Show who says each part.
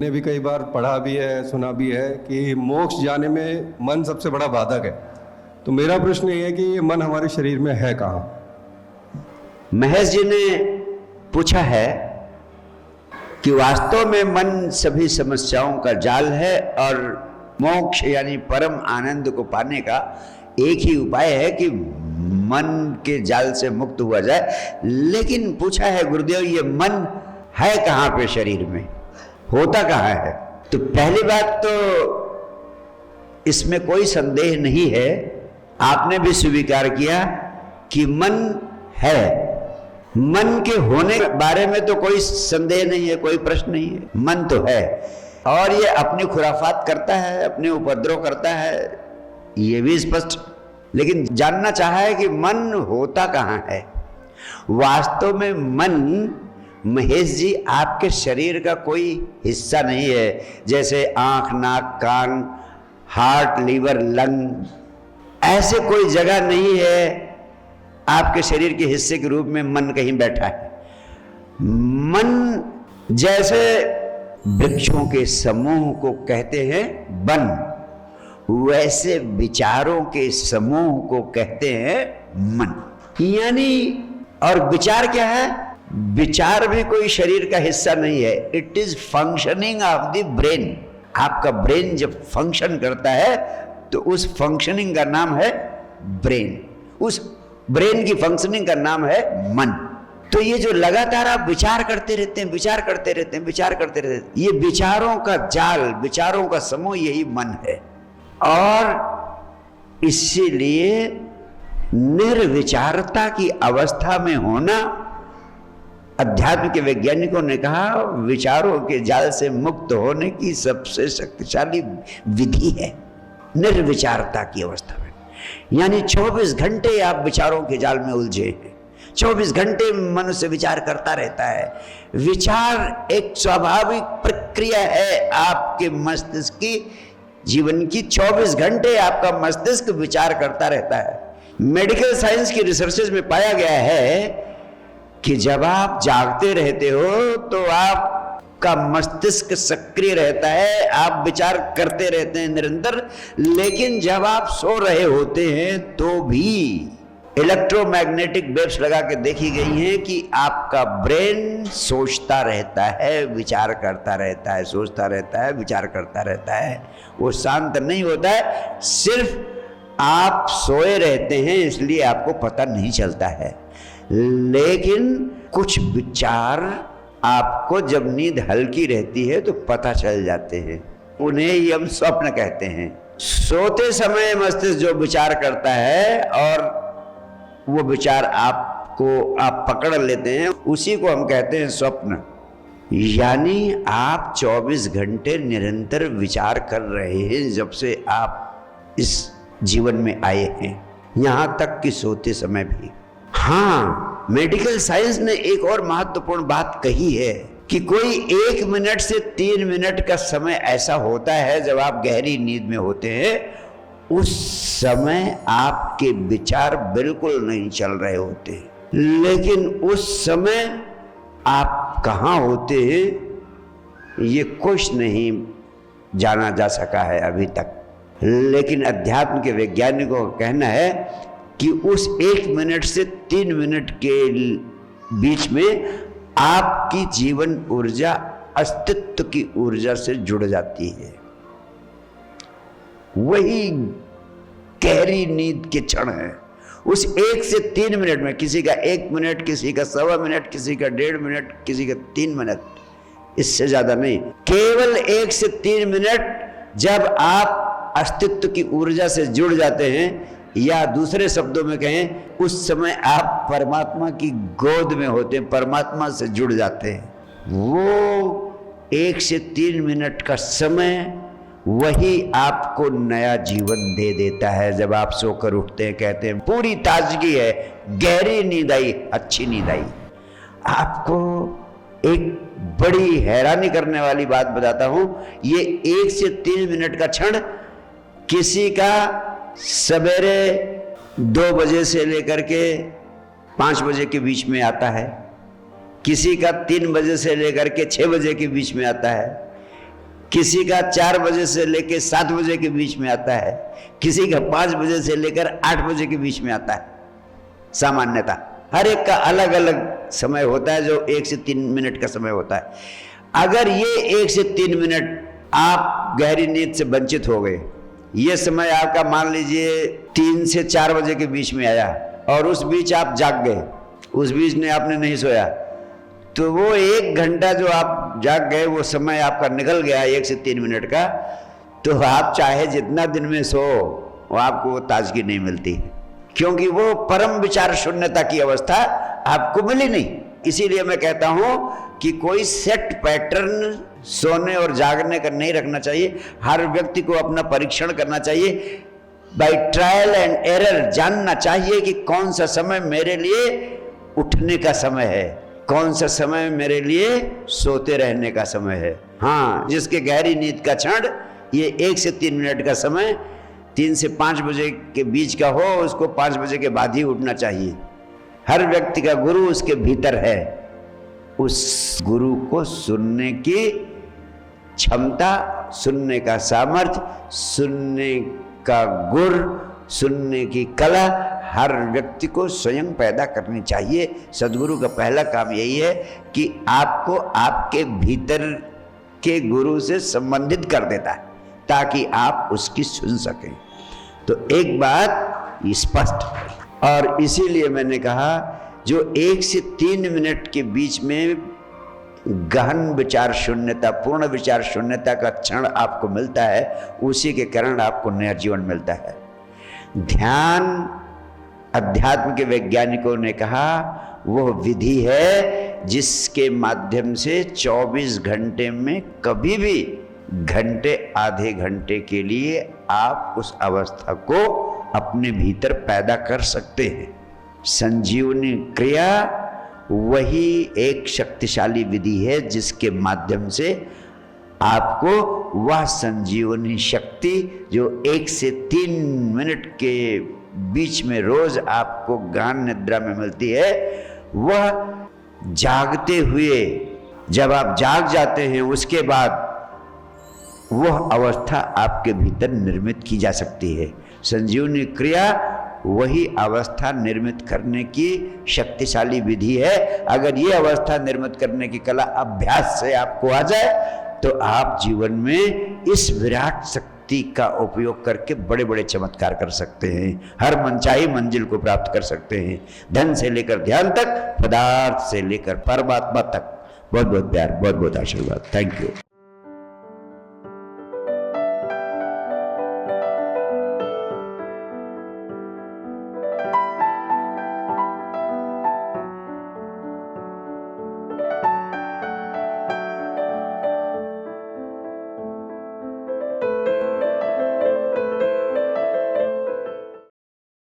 Speaker 1: ने भी कई बार पढ़ा भी है, सुना भी है कि मोक्ष जाने में मन सबसे बड़ा बाधक है। तो मेरा प्रश्न ये है कि ये मन हमारे शरीर में है कहाँ?
Speaker 2: महेश जी ने पूछा है कि वास्तव में मन सभी समस्याओं का जाल है और मोक्ष यानी परम आनंद को पाने का एक ही उपाय है कि मन के जाल से मुक्त हुआ जाए। लेकिन पूछा है गुरुदेव, ये मन है कहाँ पे शरीर में, होता कहाँ है? तो पहली बात तो इसमें कोई संदेह नहीं है, आपने भी स्वीकार किया कि मन है। मन के होने के बारे में तो कोई संदेह नहीं है, कोई प्रश्न नहीं है, मन तो है। और ये अपनी खुराफात करता है, अपने उपद्रव करता है, ये भी स्पष्ट। लेकिन जानना चाहा है कि मन होता कहाँ है। वास्तव में मन, महेश जी, आपके शरीर का कोई हिस्सा नहीं है। जैसे आंख, नाक, कान, हार्ट, लीवर, लंग, ऐसे कोई जगह नहीं है आपके शरीर के हिस्से के रूप में मन कहीं बैठा है। मन जैसे वृक्षों के समूह को कहते हैं वन, वैसे विचारों के समूह को कहते हैं मन। यानी, और विचार क्या है? विचार भी कोई शरीर का हिस्सा नहीं है। It is functioning of the brain. आपका ब्रेन जब फंक्शन करता है तो उस फंक्शनिंग का नाम है ब्रेन, उस ब्रेन की फंक्शनिंग का नाम है मन। तो ये जो लगातार आप विचार करते रहते हैं, विचार करते रहते हैं, विचार करते रहते हैं, ये विचारों का जाल, विचारों का समूह, यही मन है। और इसीलिए निर्विचारता की अवस्था में होना, अध्यात्म के वैज्ञानिकों ने कहा, विचारों के जाल से मुक्त होने की सबसे शक्तिशाली विधि है, निर्विचारता की अवस्था में। यानी 24 घंटे आप विचारों के जाल में उलझे हैं, 24 घंटे मनुष्य विचार करता रहता है। विचार एक स्वाभाविक प्रक्रिया है आपके मस्तिष्क की, जीवन की। 24 घंटे आपका मस्तिष्क विचार करता रहता है। मेडिकल साइंस की रिसर्चेज में पाया गया है कि जब आप जागते रहते हो तो आपका मस्तिष्क सक्रिय रहता है, आप विचार करते रहते हैं निरंतर। लेकिन जब आप सो रहे होते हैं तो भी इलेक्ट्रोमैग्नेटिक वेव्स लगा के देखी गई हैं कि आपका ब्रेन सोचता रहता है, विचार करता रहता है, सोचता रहता है, विचार करता रहता है। वो शांत नहीं होता है, सिर्फ आप सोए रहते हैं इसलिए आपको पता नहीं चलता है। लेकिन कुछ विचार आपको जब नींद हल्की रहती है तो पता चल जाते हैं, उन्हें ही हम स्वप्न कहते हैं। सोते समय मस्तिष्क जो विचार करता है और वो विचार आपको आप पकड़ लेते हैं, उसी को हम कहते हैं स्वप्न। यानी आप 24 घंटे निरंतर विचार कर रहे हैं जब से आप इस जीवन में आए हैं, यहां तक कि सोते समय भी। हाँ, मेडिकल साइंस ने एक और महत्वपूर्ण बात कही है कि कोई 1 मिनट से 3 मिनट का समय ऐसा होता है जब आप गहरी नींद में होते हैं, उस समय आपके विचार बिल्कुल नहीं चल रहे होते। लेकिन उस समय आप कहाँ होते हैं ये कुछ नहीं जाना जा सका है अभी तक। लेकिन अध्यात्म के वैज्ञानिकों का कहना है कि उस 1 मिनट से 3 मिनट के बीच में आपकी जीवन ऊर्जा अस्तित्व की ऊर्जा से जुड़ जाती है। वही गहरी नींद के क्षण है। उस 1 से 3 मिनट में, किसी का 1 मिनट, किसी का 1.25 मिनट, किसी का 1.5 मिनट, किसी का 3 मिनट, इससे ज्यादा नहीं, केवल 1 से 3 मिनट जब आप अस्तित्व की ऊर्जा से जुड़ जाते हैं, या दूसरे शब्दों में कहें, उस समय आप परमात्मा की गोद में होते हैं, परमात्मा से जुड़ जाते हैं। वो 1 से 3 मिनट का समय वही आपको नया जीवन दे देता है। जब आप सोकर उठते हैं, कहते हैं पूरी ताजगी है, गहरी नींद आई, अच्छी नींद आई। आपको एक बड़ी हैरानी करने वाली बात बताता हूं। ये 1 से 3 मिनट का क्षण किसी का सवेरे 2 बजे से लेकर के 5 बजे के बीच में आता है, किसी का 3 बजे से लेकर के 6 बजे के बीच में आता है, किसी का 4 बजे से लेकर 7 बजे के बीच में आता है, किसी का 5 बजे से लेकर 8 बजे के बीच में आता है। सामान्यता हर एक का अलग अलग समय होता है, जो 1 से 3 मिनट का समय होता है। अगर ये 1 से 3 मिनट आप गहरी नींद से वंचित हो गए, ये समय आपका मान लीजिए 3 से 4 बजे के बीच में आया और उस बीच आप जाग गए, उस बीच में आपने नहीं सोया, तो वो 1 घंटा जो आप जाग गए वो समय आपका निकल गया 1 से 3 मिनट का, तो आप चाहे जितना दिन में सो वो आपको वो ताजगी नहीं मिलती, क्योंकि वो परम विचार शून्यता की अवस्था आपको मिली नहीं। इसीलिए मैं कहता हूं कि कोई सेट पैटर्न सोने और जागने का नहीं रखना चाहिए। हर व्यक्ति को अपना परीक्षण करना चाहिए, बाय ट्रायल एंड एरर जानना चाहिए कि कौन सा समय मेरे लिए उठने का समय है, कौन सा समय मेरे लिए सोते रहने का समय है। हाँ, जिसके गहरी नींद का क्षण ये 1 से 3 मिनट का समय 3 से 5 बजे के बीच का हो, उसको 5 बजे के बाद ही उठना चाहिए। हर व्यक्ति का गुरु उसके भीतर है, उस गुरु को सुनने की क्षमता, सुनने का सामर्थ्य, सुनने का गुर, सुनने की कला हर व्यक्ति को स्वयं पैदा करनी चाहिए। सद्गुरु का पहला काम यही है कि आपको आपके भीतर के गुरु से संबंधित कर देता है ताकि आप उसकी सुन सकें। तो एक बात स्पष्ट है, और इसीलिए मैंने कहा जो 1 से 3 मिनट के बीच में गहन विचार शून्यता, पूर्ण विचार शून्यता का क्षण आपको मिलता है, उसी के कारण आपको नया जीवन मिलता है। ध्यान, अध्यात्म के वैज्ञानिकों ने कहा, वह विधि है जिसके माध्यम से 24 घंटे में कभी भी घंटे आधे घंटे के लिए आप उस अवस्था को अपने भीतर पैदा कर सकते हैं। संजीवनी क्रिया वही एक शक्तिशाली विधि है जिसके माध्यम से आपको वह संजीवनी शक्ति जो 1 से 3 मिनट के बीच में रोज आपको गहन निद्रा में मिलती है, वह जागते हुए जब आप जाग जाते हैं उसके बाद वह अवस्था आपके भीतर निर्मित की जा सकती है। संजीवनी क्रिया वही अवस्था निर्मित करने की शक्तिशाली विधि है। अगर ये अवस्था निर्मित करने की कला अभ्यास से आपको आ जाए तो आप जीवन में इस विराट शक्ति का उपयोग करके बड़े बड़े चमत्कार कर सकते हैं, हर मनचाही मंजिल को प्राप्त कर सकते हैं, धन से लेकर ध्यान तक, पदार्थ से लेकर परमात्मा तक। बहुत बहुत प्यार, बहुत बहुत आशीर्वाद। Thank you.